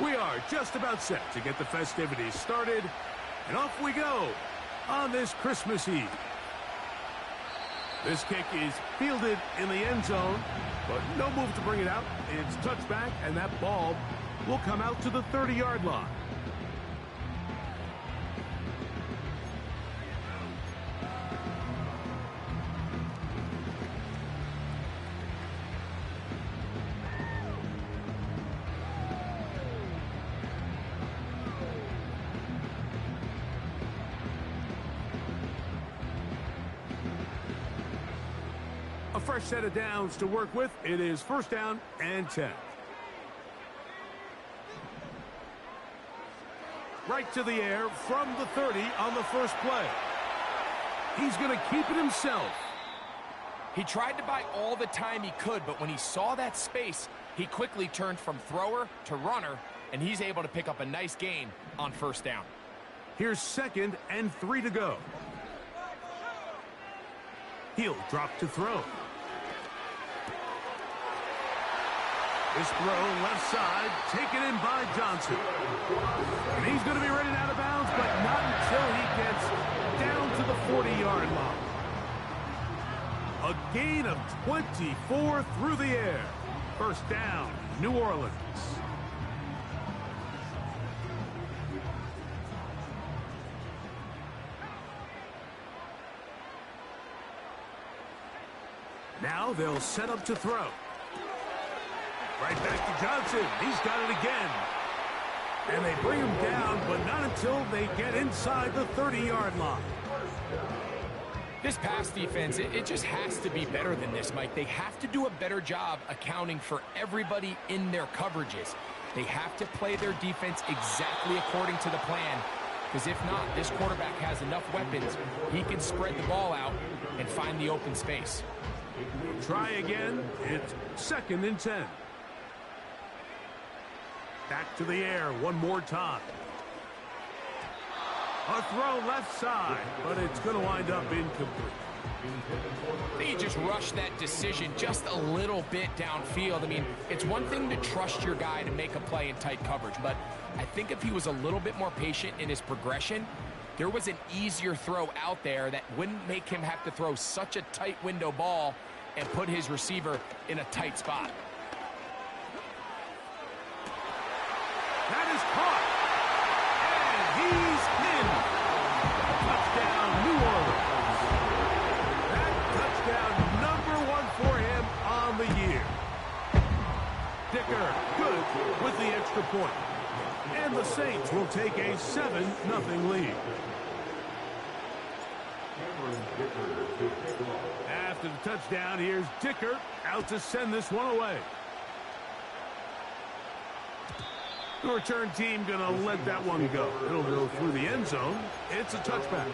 We are just about set to get the festivities started, and off we go on this Christmas Eve. This kick is fielded in the end zone, but no move to bring it out. It's touchback, and that ball will come out to the 30-yard line. A fresh set of downs to work with. It is first down and 10. Right to the air from the 30 on the first play. He's going to keep it himself. He tried to buy all the time he could, but when he saw that space, he quickly turned from thrower to runner, and he's able to pick up a nice gain on first down. Here's 2nd and 3 to go. He'll drop to throw. This throw left side, taken in by Johnson. And he's going to be running out of bounds, but not until he gets down to the 40-yard line. A gain of 24 through the air. First down, New Orleans. Now they'll set up to throw. Right back to Johnson. He's got it again. And they bring him down, but not until they get inside the 30-yard line. This pass defense, it just has to be better than this, Mike. They have to do a better job accounting for everybody in their coverages. They have to play their defense exactly according to the plan, because if not, this quarterback has enough weapons. He can spread the ball out and find the open space. Try again. It's 2nd and 10. Back to the air one more time. A throw left side, but it's going to wind up incomplete. They just rushed that decision just a little bit downfield. I mean, it's one thing to trust your guy to make a play in tight coverage, but I think if he was a little bit more patient in his progression, there was an easier throw out there that wouldn't make him have to throw such a tight window ball and put his receiver in a tight spot. That is caught. And he's in. Touchdown, New Orleans. That touchdown, #1 for him on the year. Dicker, good with the extra point. And the Saints will take a 7-0 lead. After the touchdown, here's Dicker out to send this one away. The return team going to let that one go. It'll go through the end zone. It's a touchback.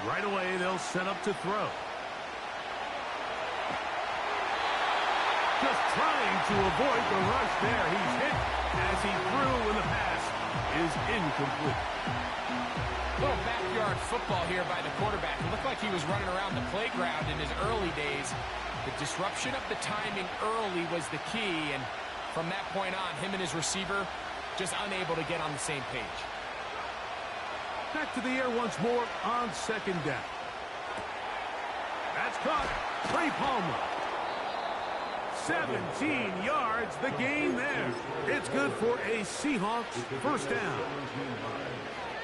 Right away, they'll set up to throw. Just trying to avoid the rush there. He's hit as he threw when the pass is incomplete. Little backyard football here by the quarterback. It looked like he was running around the playground in his early days. The disruption of the timing early was the key, and from that point on, him and his receiver just unable to get on the same page. Back to the air once more on 2nd down. That's caught. Trey Palmer. 17 yards, the gain there. It's good for a Seahawks first down.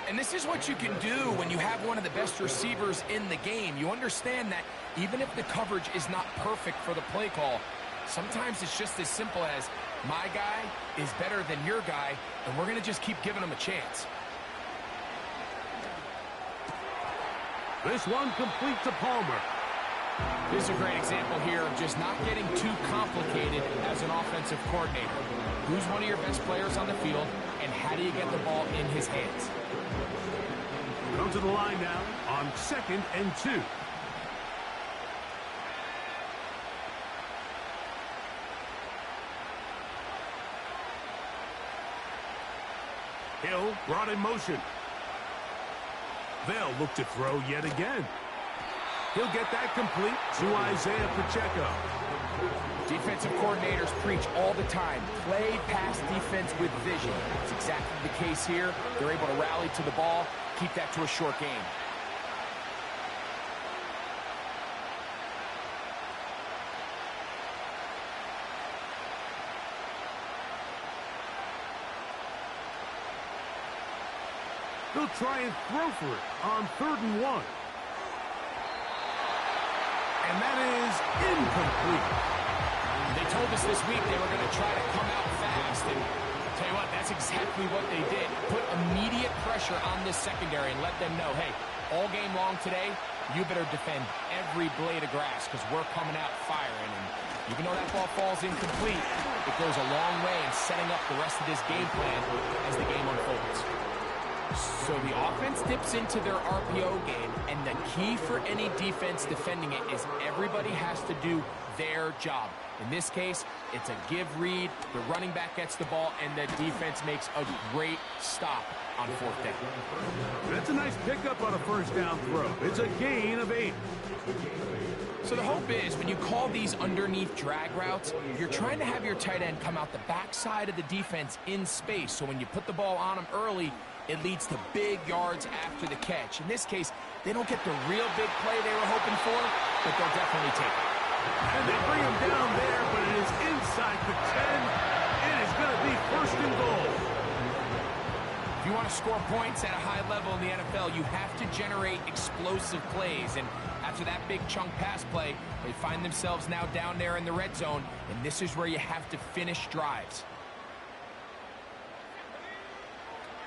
And this is what you can do when you have one of the best receivers in the game. You understand that even if the coverage is not perfect for the play call, sometimes it's just as simple as my guy is better than your guy, and we're going to just keep giving him a chance. This one complete to Palmer. This is a great example here of just not getting too complicated as an offensive coordinator. Who's one of your best players on the field, and how do you get the ball in his hands? Come to the line now on 2nd and 2. Hill brought in motion. They'll look to throw yet again. He'll get that complete to Isaiah Pacheco. Defensive coordinators preach all the time, play pass defense with vision. It's exactly the case here. They're able to rally to the ball, keep that to a short game. They'll try and throw for it on 3rd and 1. And that is incomplete. They told us this week they were going to try to come out fast, and I'll tell you what, that's exactly what they did. Put immediate pressure on this secondary and let them know, hey, all game long today, you better defend every blade of grass because we're coming out firing. And even though that ball falls incomplete, it goes a long way in setting up the rest of this game plan as the game unfolds. So the offense dips into their RPO game, and the key for any defense defending it is everybody has to do their job. In this case, it's a give read, the running back gets the ball, and the defense makes a great stop on 4th down. That's a nice pickup on a 1st down throw. It's a gain of 8. So the hope is when you call these underneath drag routes, you're trying to have your tight end come out the backside of the defense in space. So when you put the ball on him early, it leads to big yards after the catch. In this case, they don't get the real big play they were hoping for, but they'll definitely take it. And they bring him down there, but it is inside the 10. It is going to be 1st and goal. If you want to score points at a high level in the NFL, you have to generate explosive plays. And after that big chunk pass play, they find themselves now down there in the red zone, and this is where you have to finish drives.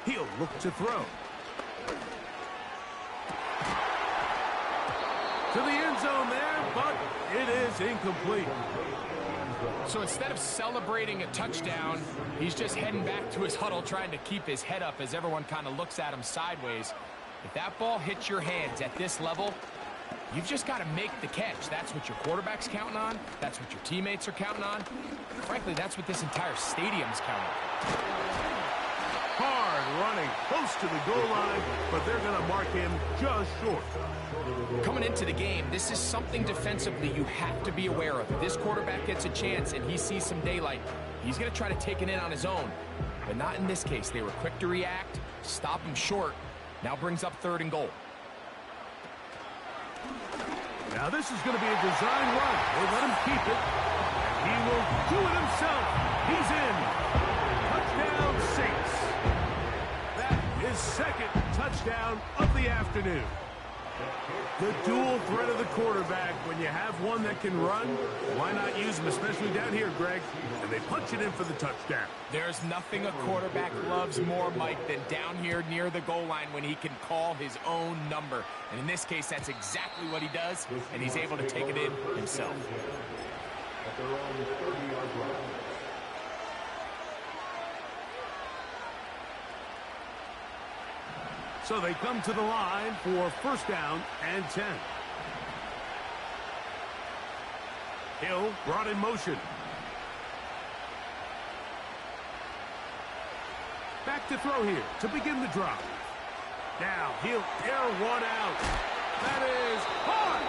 He'll look to throw. To the end zone there, but it is incomplete. So instead of celebrating a touchdown, he's just heading back to his huddle trying to keep his head up as everyone kind of looks at him sideways. If that ball hits your hands at this level, you've just got to make the catch. That's what your quarterback's counting on. That's what your teammates are counting on. Frankly, that's what this entire stadium's counting on. Hard running, close to the goal line, but they're going to mark him just short. Coming into the game, this is something defensively you have to be aware of. If this quarterback gets a chance and he sees some daylight, he's going to try to take it in on his own. But not in this case. They were quick to react, stop him short. Now brings up 3rd and goal. Now this is going to be a design run. They let him keep it. And he will do it himself. He's in. Touchdown, Saints. That is 2nd touchdown of the afternoon. The dual threat of the quarterback. When you have one that can run, why not use him, especially down here, Greg? And they punch it in for the touchdown. There's nothing a quarterback loves more, Mike, than down here near the goal line when he can call his own number. And in this case, that's exactly what he does, and he's able to take it in himself. So they come to the line for 1st down and 10. Hill brought in motion. Back to throw here to begin the drive. Now he'll air one out. That is hard.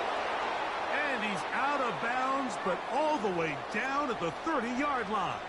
And he's out of bounds, but all the way down at the 30-yard line.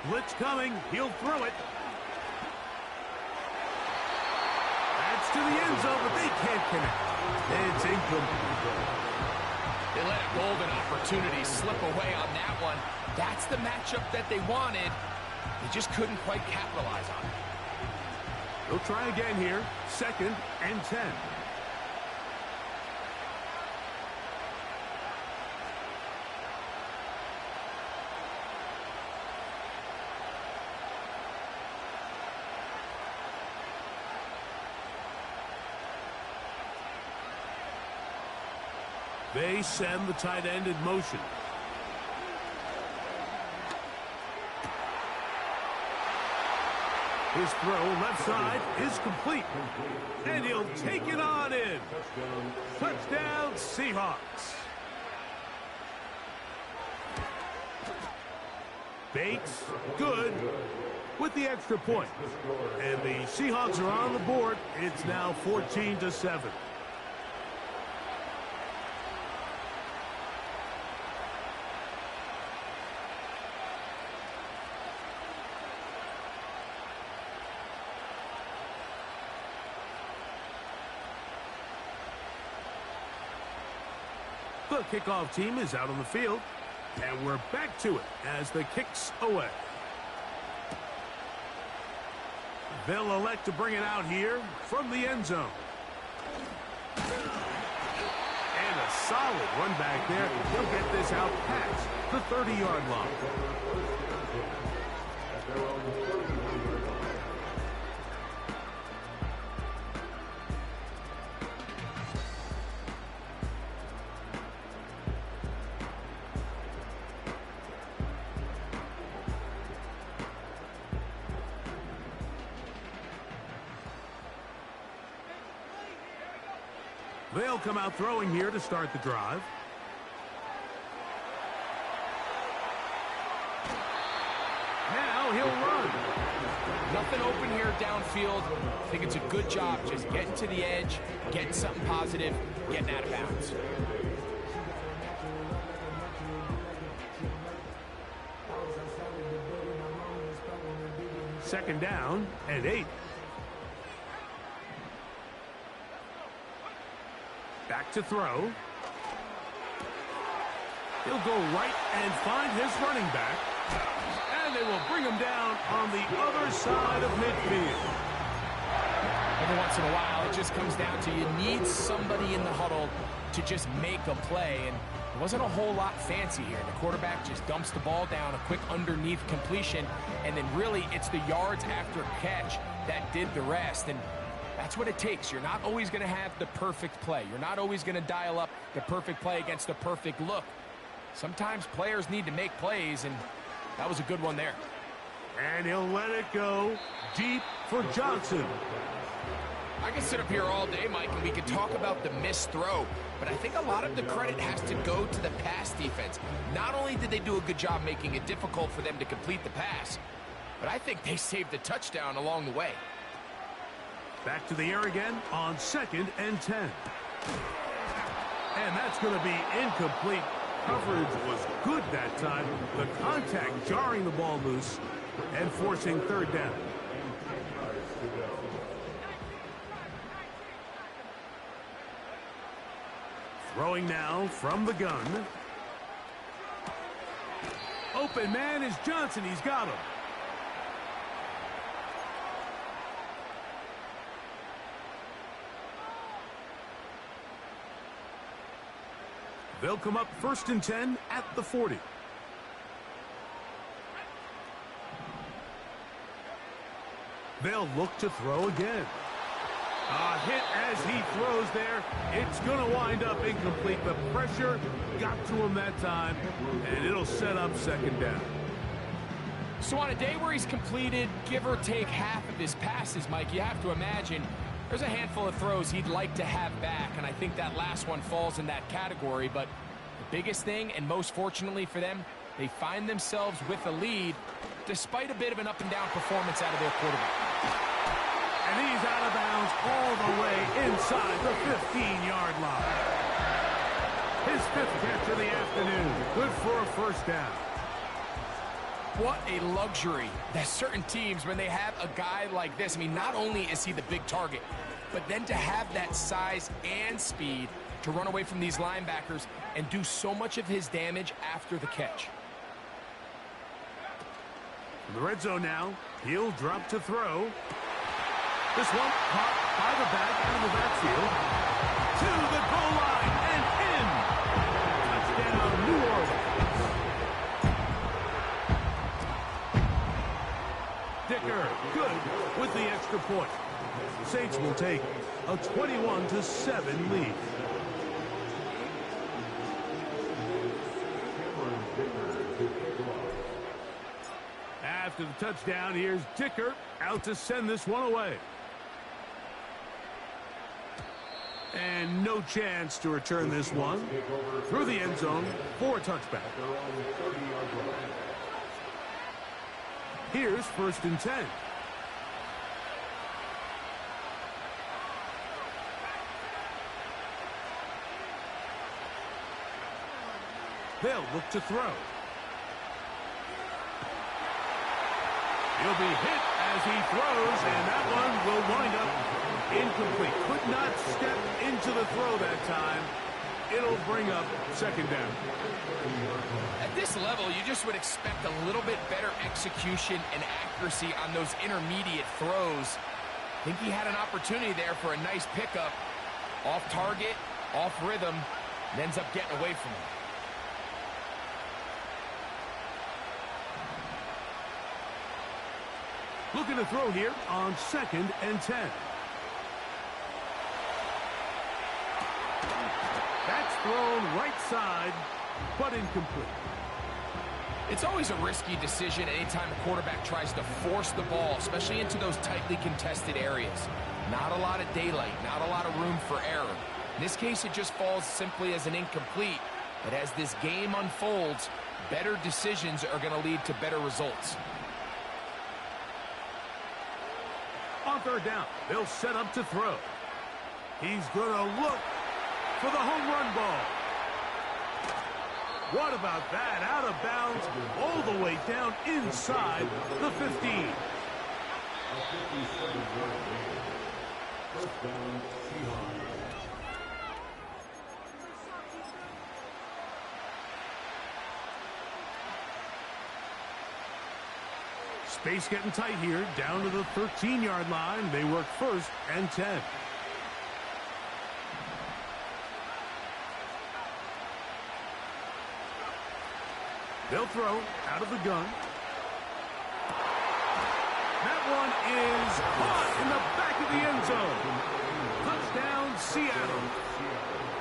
Blitz coming. He'll throw it. That's to the end zone, but they can't connect. It's incomplete. They let a golden opportunity slip away on that one. That's the matchup that they wanted. They just couldn't quite capitalize on it. They'll try again here. 2nd and 10. They send the tight end in motion. His throw left side is complete. And he'll take it on in. Touchdown, Seahawks. Bates, good, with the extra point. And the Seahawks are on the board. It's now 14-7. The kickoff team is out on the field, and we're back to it as the kick's away. They'll elect to bring it out here from the end zone. And a solid run back there. He'll get this out past the 30-yard line. They'll come out throwing here to start the drive. Now he'll run. Nothing open here downfield. I think it's a good job just getting to the edge, getting something positive, getting out of bounds. Second down and 8. Back to throw. He'll go right and find his running back. And they will bring him down on the other side of midfield. Every once in a while, it just comes down to you need somebody in the huddle to just make a play. And it wasn't a whole lot fancy here. The quarterback just dumps the ball down, a quick underneath completion. And then really, it's the yards after catch that did the rest. And that's what it takes. You're not always going to have the perfect play. You're not always going to dial up the perfect play against the perfect look. Sometimes players need to make plays, and that was a good one there. And he'll let it go deep for Johnson. I can sit up here all day, Mike, and we can talk about the missed throw, but I think a lot of the credit has to go to the pass defense. Not only did they do a good job making it difficult for them to complete the pass, but I think they saved a touchdown along the way. Back to the air again on 2nd and 10. And that's going to be incomplete. Coverage was good that time. The contact jarring the ball loose and forcing 3rd down. Throwing now from the gun. Open man is Johnson. He's got him. They'll come up 1st and 10 at the 40. They'll look to throw again. A hit as he throws there. It's going to wind up incomplete. The pressure got to him that time, and it'll set up 2nd down. So on a day where he's completed, give or take half of his passes, Mike, you have to imagine there's a handful of throws he'd like to have back, and I think that last one falls in that category. But the biggest thing, and most fortunately for them, they find themselves with a lead despite a bit of an up-and-down performance out of their quarterback. And he's out of bounds all the way inside the 15-yard line. His 5th catch of the afternoon. Good for a 1st down. What a luxury that certain teams, when they have a guy like this, I mean, not only is he the big target, but then to have that size and speed to run away from these linebackers and do so much of his damage after the catch. In the red zone now, he'll drop to throw. This one caught by the back out of the backfield. To the goal line and in. Touchdown, New Orleans. Dicker, good with the extra point. Saints will take a 21-7 lead. After the touchdown, here's Dicker out to send this one away. And no chance to return this one through the end zone for a touchback. Here's 1st and 10. They'll look to throw. He'll be hit as he throws, and that one will wind up incomplete. Could not step into the throw that time. It'll bring up 2nd down. At this level, you just would expect a little bit better execution and accuracy on those intermediate throws. I think he had an opportunity there for a nice pickup. Off target, off rhythm, and ends up getting away from him. Looking to throw here on 2nd and 10. That's thrown right side, but incomplete. It's always a risky decision anytime a quarterback tries to force the ball, especially into those tightly contested areas. Not a lot of daylight, not a lot of room for error. In this case, it just falls simply as an incomplete. But as this game unfolds, better decisions are going to lead to better results. On 3rd down, they'll set up to throw. He's going to look for the home run ball. What about that? Out of bounds, all the way down inside the 15. Space getting tight here, down to the 13-yard line. They work 1st and 10. They'll throw out of the gun. That one is caught in the back of the end zone. Touchdown, Seattle.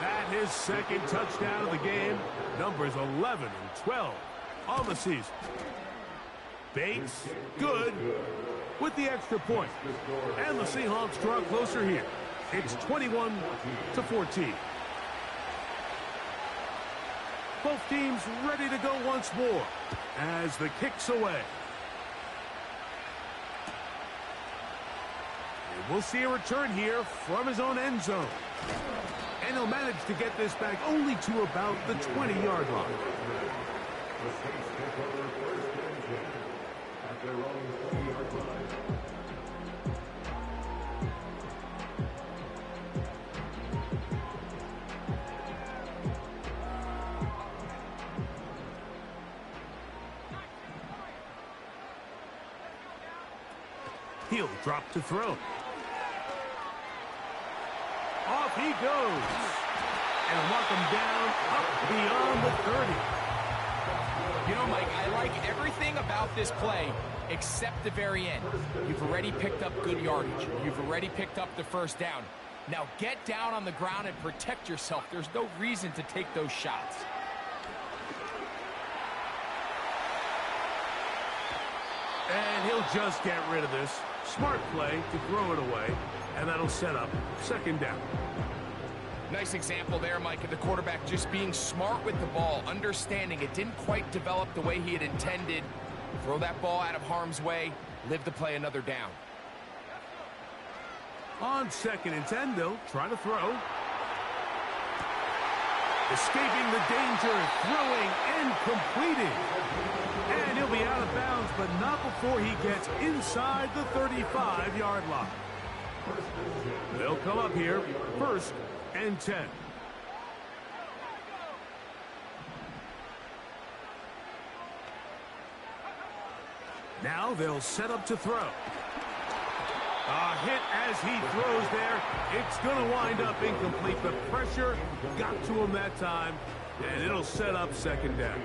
That his 2nd touchdown of the game. Numbers 11 and 12 on the season. Bates, good, with the extra point. And the Seahawks draw closer here. It's 21-14. Both teams ready to go once more as the kick's away. And we'll see a return here from his own end zone. And he'll manage to get this back only to about the 20-yard line. He'll drop to throw. Off he goes. And mark him down up beyond the 30. You know, Mike, I like everything about this play except the very end. You've already picked up good yardage. You've already picked up the 1st down. Now get down on the ground and protect yourself. There's no reason to take those shots. And he'll just get rid of this. Smart play to throw it away. And that'll set up 2nd down. Nice example there, Mike, of the quarterback just being smart with the ball, understanding it didn't quite develop the way he had intended. Throw that ball out of harm's way, live to play another down. On 2nd and 10, they'll try to throw. Escaping the danger, throwing and completing. And he'll be out of bounds, but not before he gets inside the 35-yard line. They'll come up here, 1st and 10. Now they'll set up to throw. A hit as he throws there. It's going to wind up incomplete. The pressure got to him that time, and it'll set up 2nd down.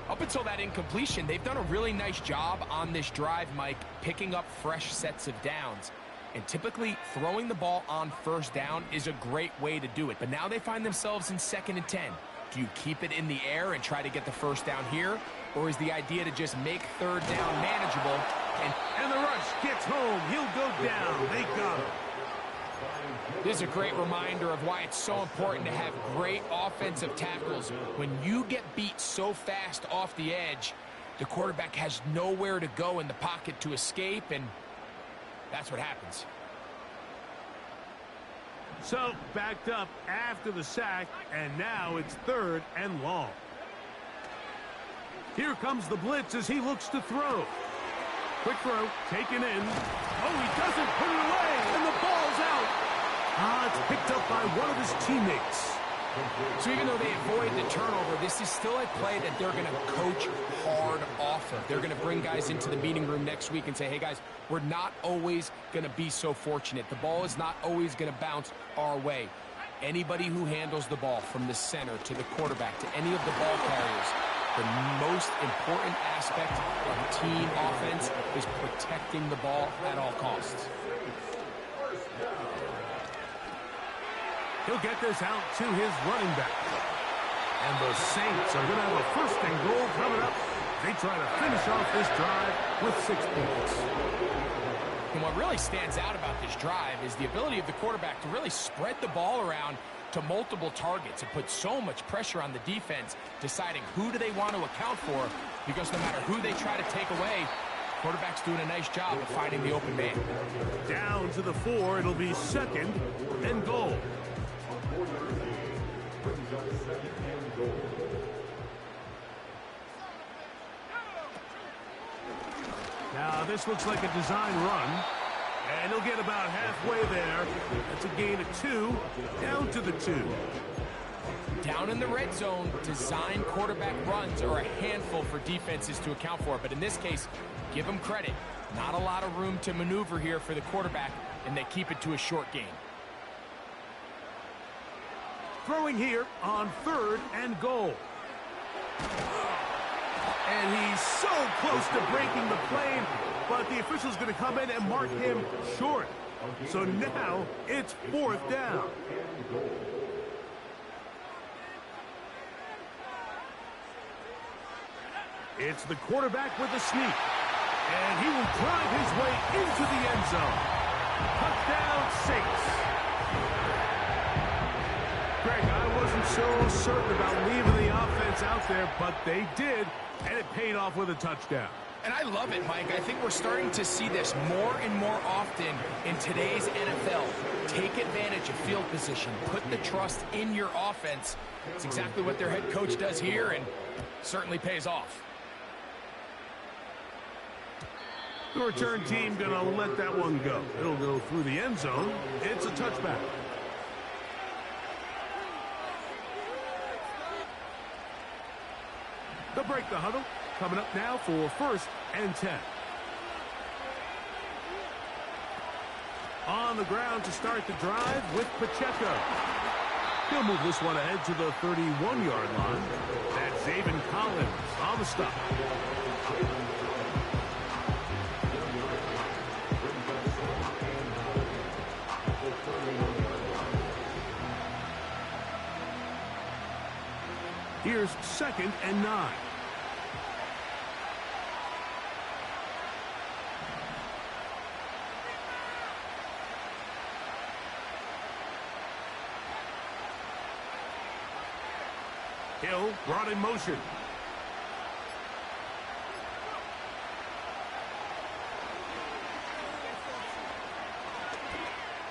Up until that incompletion, they've done a really nice job on this drive, Mike, picking up fresh sets of downs. And typically, throwing the ball on 1st down is a great way to do it. But now they find themselves in 2nd and 10. Do you keep it in the air and try to get the first down here? Or is the idea to just make third down manageable? And the rush gets home. He'll go down. They got him. This is a great reminder of why it's so important to have great offensive tackles. When you get beat so fast off the edge, the quarterback has nowhere to go in the pocket to escape, and that's what happens. So, backed up after the sack, and now it's 3rd and long. Here comes the blitz as he looks to throw. Quick throw, taken in. Oh, he doesn't put it away, and the ball's out. It's picked up by one of his teammates. So even though they avoid the turnover, this is still a play that they're going to coach hard off of. They're going to bring guys into the meeting room next week and say, hey, guys, we're not always going to be so fortunate. The ball is not always going to bounce our way. Anybody who handles the ball from the center to the quarterback to any of the ball carriers, the most important aspect of a team offense is protecting the ball at all costs. He'll get this out to his running back. And the Saints are going to have a 1st and goal coming up. They try to finish off this drive with 6 points. And what really stands out about this drive is the ability of the quarterback to really spread the ball around to multiple targets and put so much pressure on the defense, deciding who do they want to account for, because no matter who they try to take away, quarterback's doing a nice job of finding the open man. Down to the 4, it'll be 2nd and goal. Now this looks like a design run, and he'll get about halfway there. That's a gain of 2, down to the 2. Down in the red zone, design quarterback runs are a handful for defenses to account for, but in this case, give them credit. Not a lot of room to maneuver here for the quarterback, and they keep it to a short gain. Throwing here on 3rd and goal. And he's so close to breaking the plane, but the official's going to come in and mark him short. So now it's 4th down. It's the quarterback with the sneak. And he will drive his way into the end zone. Touchdown, Saints. Greg, I wasn't so certain about leaving the offense out there, but they did, and it paid off with a touchdown. And I love it, Mike. I think we're starting to see this more and more often in today's NFL. Take advantage of field position. Put the trust in your offense. It's exactly what their head coach does here, and certainly pays off. The return team going to let that one go. It'll go through the end zone. It's a touchback. They'll break the huddle. Coming up now for 1st and 10. On the ground to start the drive with Pacheco. He'll move this one ahead to the 31-yard line. That's Zaven Collins on the stop. Here's 2nd and 9. Hill brought in motion.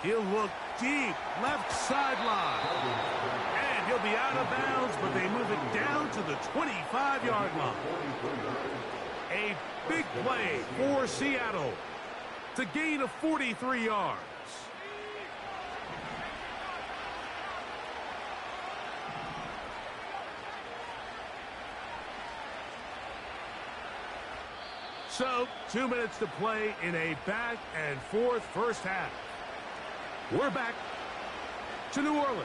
He'll look deep, left sideline. And he'll be out of bounds, but they move it down to the 25-yard line. A big play for Seattle. It's a gain of 43 yards. So, 2 minutes to play in a back-and-forth first half. We're back to New Orleans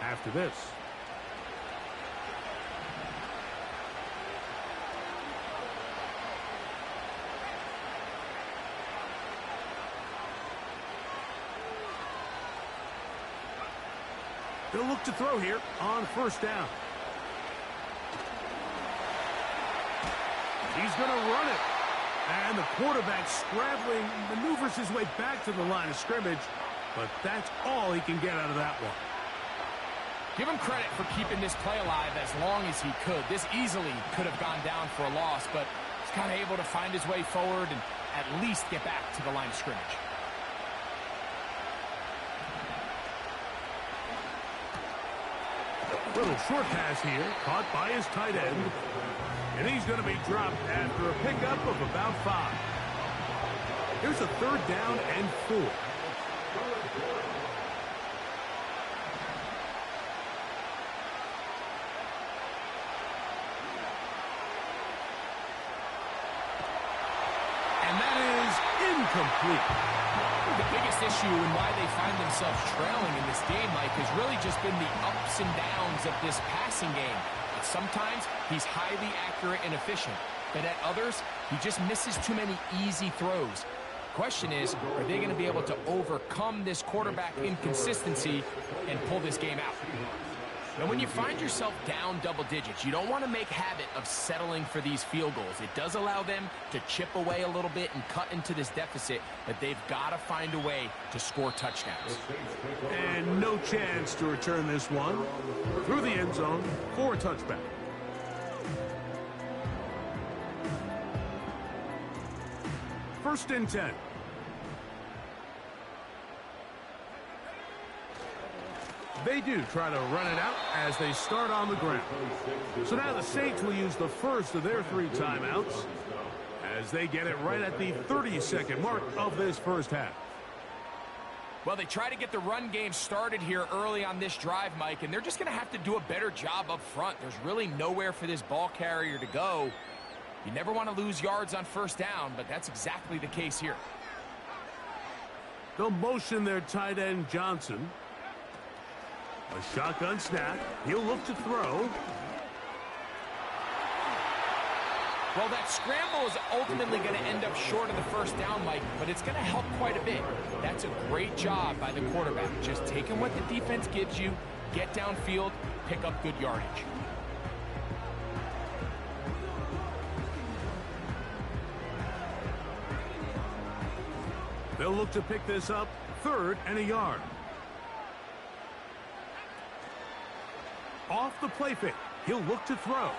after this. They'll look to throw here on first down. He's going to run it. And the quarterback scrambling, maneuvers his way back to the line of scrimmage. But that's all he can get out of that one. Give him credit for keeping this play alive as long as he could. This easily could have gone down for a loss, but he's kind of able to find his way forward and at least get back to the line of scrimmage. Little short pass here, caught by his tight end. And he's going to be dropped after a pickup of about 5. Here's a 3rd down and 4. And that is incomplete. The biggest issue and why they find themselves trailing in this game, Mike, has really just been the ups and downs of this passing game. Sometimes he's highly accurate and efficient, but at others, he just misses too many easy throws. Question is, are they going to be able to overcome this quarterback inconsistency and pull this game out? Now, when you find yourself down double digits, you don't want to make habit of settling for these field goals. It does allow them to chip away a little bit and cut into this deficit, but they've got to find a way to score touchdowns. And no chance to return this one through the end zone for a touchback. First and 10. They do try to run it out as they start on the ground. So now the Saints will use the first of their 3 timeouts as they get it right at the 30-second mark of this first half. Well, they try to get the run game started here early on this drive, Mike, and they're just going to have to do a better job up front. There's really nowhere for this ball carrier to go. You never want to lose yards on first down, but that's exactly the case here. They'll motion their tight end, Johnson. A shotgun snap. He'll look to throw. Well, that scramble is ultimately going to end up short of the first down, Mike, but it's going to help quite a bit. That's a great job by the quarterback. Just taking what the defense gives you, get downfield, pick up good yardage. They'll look to pick this up 3rd and a yard. Off the play fake. He'll look to throw.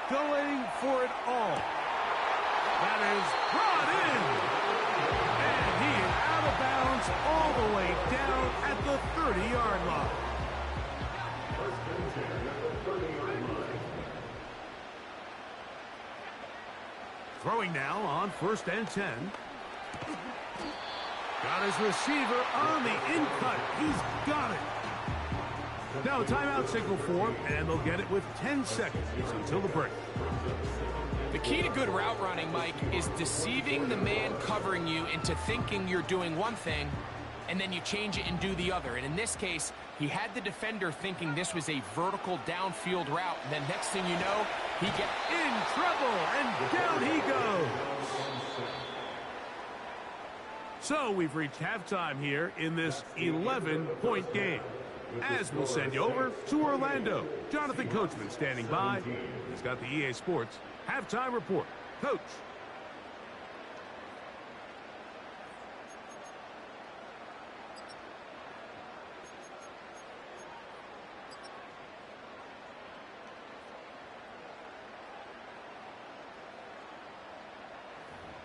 Going for it all. That is brought in. And he is out of bounds all the way down at the 30-yard line. Throwing now on 1st and 10. Got his receiver on the in-cut. He's got it. Now a timeout signal for him, and they'll get it with 10 seconds until the break. The key to good route running, Mike, is deceiving the man covering you into thinking you're doing one thing, and then you change it and do the other. And in this case, he had the defender thinking this was a vertical downfield route. And then next thing you know, he gets in trouble, and down he goes. So we've reached halftime here in this 11-point game. As we'll send you over to Orlando. Jonathan Coachman standing by. He's got the EA Sports halftime report. Coach.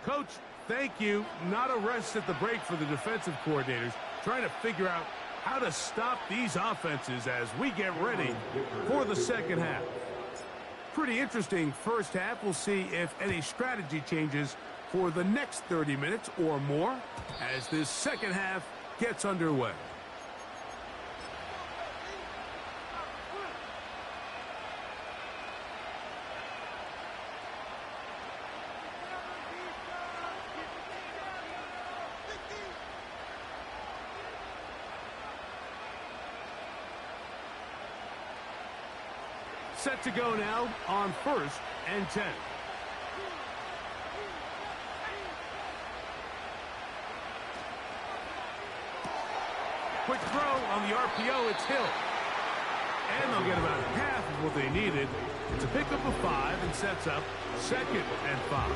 Coach, thank you. Not a rest at the break for the defensive coordinators, trying to figure out how to stop these offenses as we get ready for the second half. Pretty interesting first half. We'll see if any strategy changes for the next 30 minutes or more as this second half gets underway. Set to go now on 1st and 10. Quick throw on the RPO. It's Hill. And they'll get about half of what they needed. It's a pickup of 5 and sets up 2nd and 5.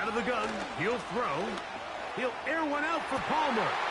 Out of the gun, he'll throw. He'll air one out for Palmer.